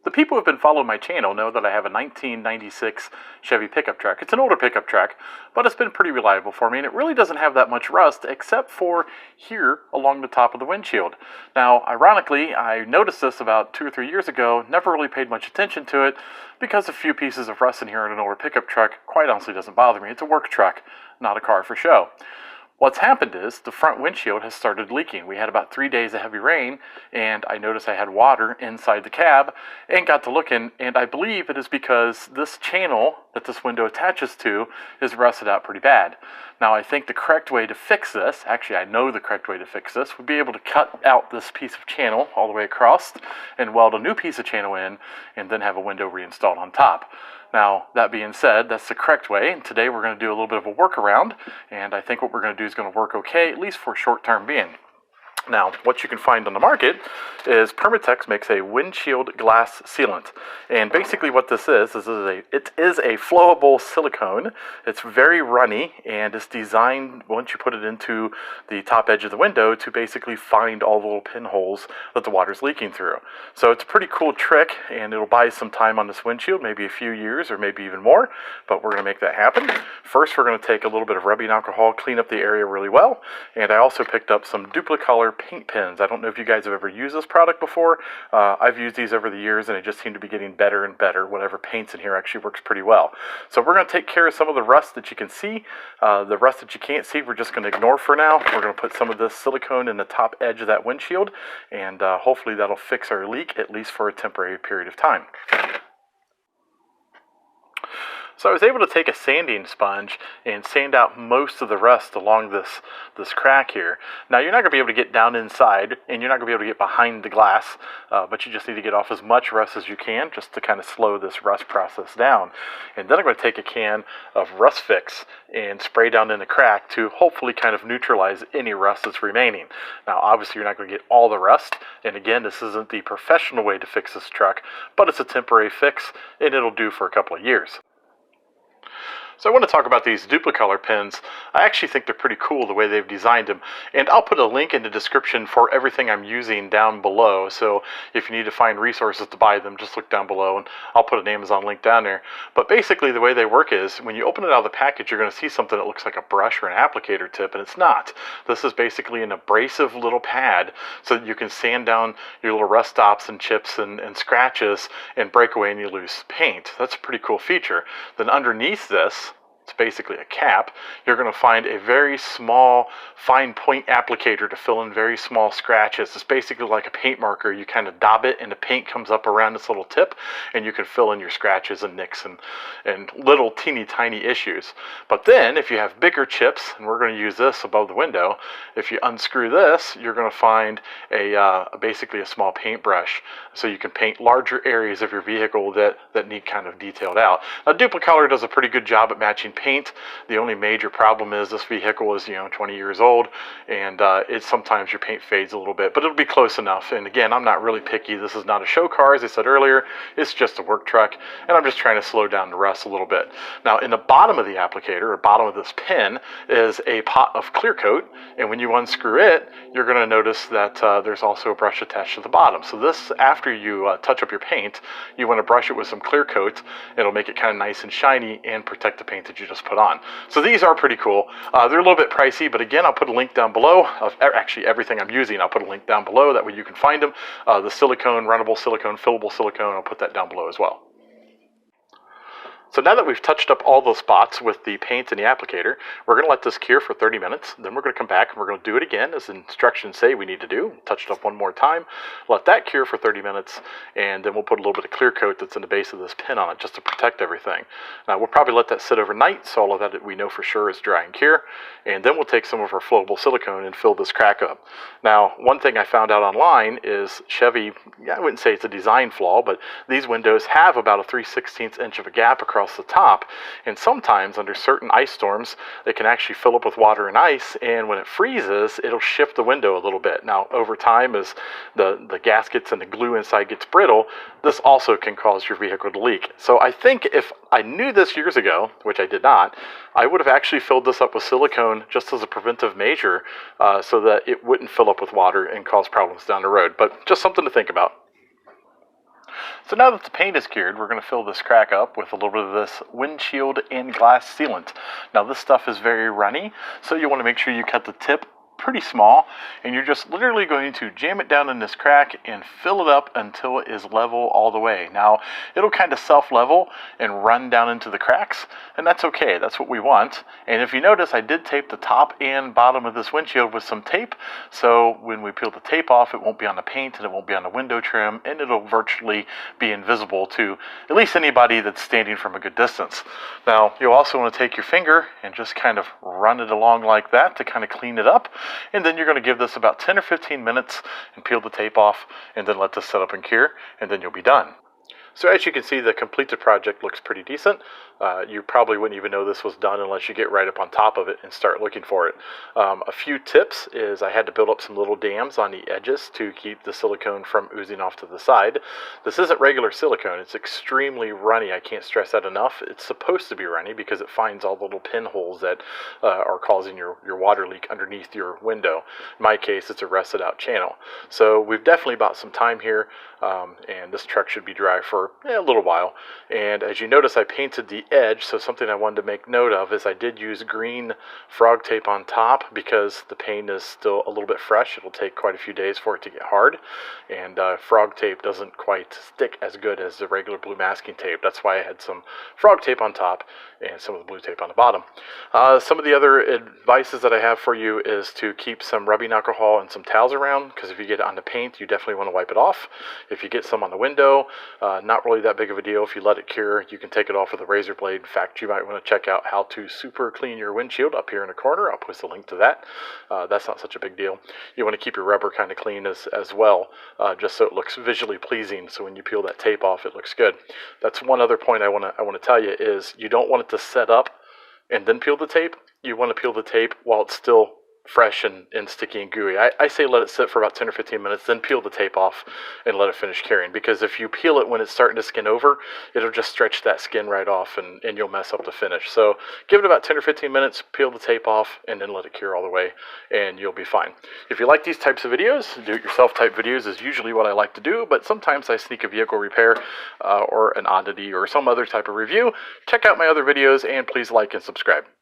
The people who have been following my channel know that I have a 1996 Chevy pickup truck. It's an older pickup truck, but it's been pretty reliable for me, and it really doesn't have that much rust except for here along the top of the windshield. Now, ironically, I noticed this about 2 or 3 years ago, never really paid much attention to it, because a few pieces of rust in here in an older pickup truck quite honestly doesn't bother me. It's a work truck, not a car for show. What's happened is the front windshield has started leaking. We had about 3 days of heavy rain, and I noticed I had water inside the cab and got to looking, and I believe it is because this channel that this window attaches to is rusted out pretty bad. Now, I think the correct way to fix this, actually I know the correct way to fix this, would be able to cut out this piece of channel all the way across and weld a new piece of channel in and then have a window reinstalled on top. Now, that being said, that's the correct way, and today we're going to do a little bit of a workaround, and I think what we're going to do is going to work okay, at least for a short term being. Now, what you can find on the market is Permitex makes a windshield glass sealant. And basically what this is it is a flowable silicone. It's very runny, and it's designed, once you put it into the top edge of the window, to basically find all the little pinholes that the water's leaking through. So it's a pretty cool trick, and it'll buy some time on this windshield, maybe a few years or maybe even more, but we're going to make that happen. First, we're going to take a little bit of rubbing alcohol, clean up the area really well, and I also picked up some Duplicolor paint pens. I don't know if you guys have ever used this product before. I've used these over the years, and it just seemed to be getting better and better. Whatever paint's in here actually works pretty well. So we're going to take care of some of the rust that you can see. The rust that you can't see, we're just going to ignore for now. We're going to put some of this silicone in the top edge of that windshield, and hopefully that'll fix our leak, at least for a temporary period of time. So I was able to take a sanding sponge and sand out most of the rust along this crack here. Now, you're not going to be able to get down inside, and you're not going to be able to get behind the glass, but you just need to get off as much rust as you can just to kind of slow this rust process down. And then I'm going to take a can of Rust Fix and spray down in the crack to hopefully kind of neutralize any rust that's remaining. Now, obviously, you're not going to get all the rust, and again, this isn't the professional way to fix this truck, but it's a temporary fix, and it'll do for a couple of years. So I want to talk about these Duplicolor pens. I actually think they're pretty cool the way they've designed them. And I'll put a link in the description for everything I'm using down below. So if you need to find resources to buy them, just look down below, and I'll put an Amazon link down there. But basically the way they work is, when you open it out of the package, you're going to see something that looks like a brush or an applicator tip, and it's not. This is basically an abrasive little pad so that you can sand down your little rust stops and chips and scratches and break away any loose paint. That's a pretty cool feature. Then underneath this, it's basically a cap, you're going to find a very small fine point applicator to fill in very small scratches. It's basically like a paint marker. You kind of dab it and the paint comes up around this little tip, and you can fill in your scratches and nicks and little teeny tiny issues. But then if you have bigger chips, and we're going to use this above the window, if you unscrew this, you're going to find basically a small paintbrush, so you can paint larger areas of your vehicle that need kind of detailed out. Now, Duplicolor does a pretty good job at matching paint. The only major problem is this vehicle is 20 years old, and sometimes your paint fades a little bit, but it'll be close enough. And again, I'm not really picky. This is not a show car, as I said earlier. It's just a work truck, and I'm just trying to slow down the rust a little bit. Now, in the bottom of the applicator, or bottom of this pen, is a pot of clear coat, and when you unscrew it, you're going to notice that there's also a brush attached to the bottom. So this, after you touch up your paint, you want to brush it with some clear coat. It'll make it kind of nice and shiny and protect the paint that you just put on. So these are pretty cool. They're a little bit pricey, but again, I'll put a link down below of actually everything I'm using. I'll put a link down below, that way you can find them. The silicone, runnable silicone, fillable silicone, I'll put that down below as well. So now that we've touched up all those spots with the paint and the applicator, we're going to let this cure for 30 minutes. Then we're going to come back and we're going to do it again, as the instructions say we need to do. Touch it up one more time. Let that cure for 30 minutes, and then we'll put a little bit of clear coat that's in the base of this pen on it, just to protect everything. Now, we'll probably let that sit overnight, so all of that we know for sure is dry and cure. And then we'll take some of our flowable silicone and fill this crack up. Now, one thing I found out online is Chevy, I wouldn't say it's a design flaw, but these windows have about a 3/16 inch of a gap across the top, and sometimes under certain ice storms they can actually fill up with water and ice, and when it freezes, it'll shift the window a little bit. Now, over time, as the gaskets and the glue inside gets brittle, this also can cause your vehicle to leak. So I think if I knew this years ago, which I did not, I would have actually filled this up with silicone just as a preventive measure, so that it wouldn't fill up with water and cause problems down the road. But just something to think about. So now that the paint is cured, we're going to fill this crack up with a little bit of this windshield and glass sealant. Now this stuff is very runny, so you want to make sure you cut the tip pretty small, and you're just literally going to jam it down in this crack and fill it up until it is level all the way. Now it'll kind of self-level and run down into the cracks, and that's okay. That's what we want. And if you notice, I did tape the top and bottom of this windshield with some tape, so when we peel the tape off, it won't be on the paint and it won't be on the window trim, and it'll virtually be invisible to at least anybody that's standing from a good distance. Now you'll also want to take your finger and just kind of run it along like that to kind of clean it up. And then you're going to give this about 10 or 15 minutes and peel the tape off, and then let this set up and cure, and then you'll be done. So as you can see, the completed project looks pretty decent. You probably wouldn't even know this was done unless you get right up on top of it and start looking for it. A few tips is I had to build up some little dams on the edges to keep the silicone from oozing off to the side. This isn't regular silicone. It's extremely runny. I can't stress that enough. It's supposed to be runny because it finds all the little pinholes that are causing your water leak underneath your window. In my case, it's a rusted out channel. So we've definitely bought some time here, and this truck should be dry for a little while. And as you notice, I painted the edge, so something I wanted to make note of is I did use green frog tape on top because the paint is still a little bit fresh. It'll take quite a few days for it to get hard, and frog tape doesn't quite stick as good as the regular blue masking tape. That's why I had some frog tape on top and some of the blue tape on the bottom. Some of the other advices that I have for you is to keep some rubbing alcohol and some towels around, because if you get it on the paint, you definitely want to wipe it off. If you get some on the window, not really that big of a deal. If you let it cure, you can take it off with a razor blade. In fact, you might want to check out how to super clean your windshield up here in the corner. I'll post a link to that. That's not such a big deal. You want to keep your rubber kind of clean as well, just so it looks visually pleasing. So when you peel that tape off, it looks good. That's one other point I want to tell you is you don't want it to set up and then peel the tape. You want to peel the tape while it's still fresh and sticky and gooey. I say let it sit for about 10 or 15 minutes, then peel the tape off and let it finish curing, because if you peel it when it's starting to skin over, it'll just stretch that skin right off and you'll mess up the finish. So give it about 10 or 15 minutes, peel the tape off, and then let it cure all the way, and you'll be fine. If you like these types of videos, do-it-yourself type videos is usually what I like to do, but sometimes I sneak a vehicle repair or an oddity or some other type of review. Check out my other videos, and please like and subscribe.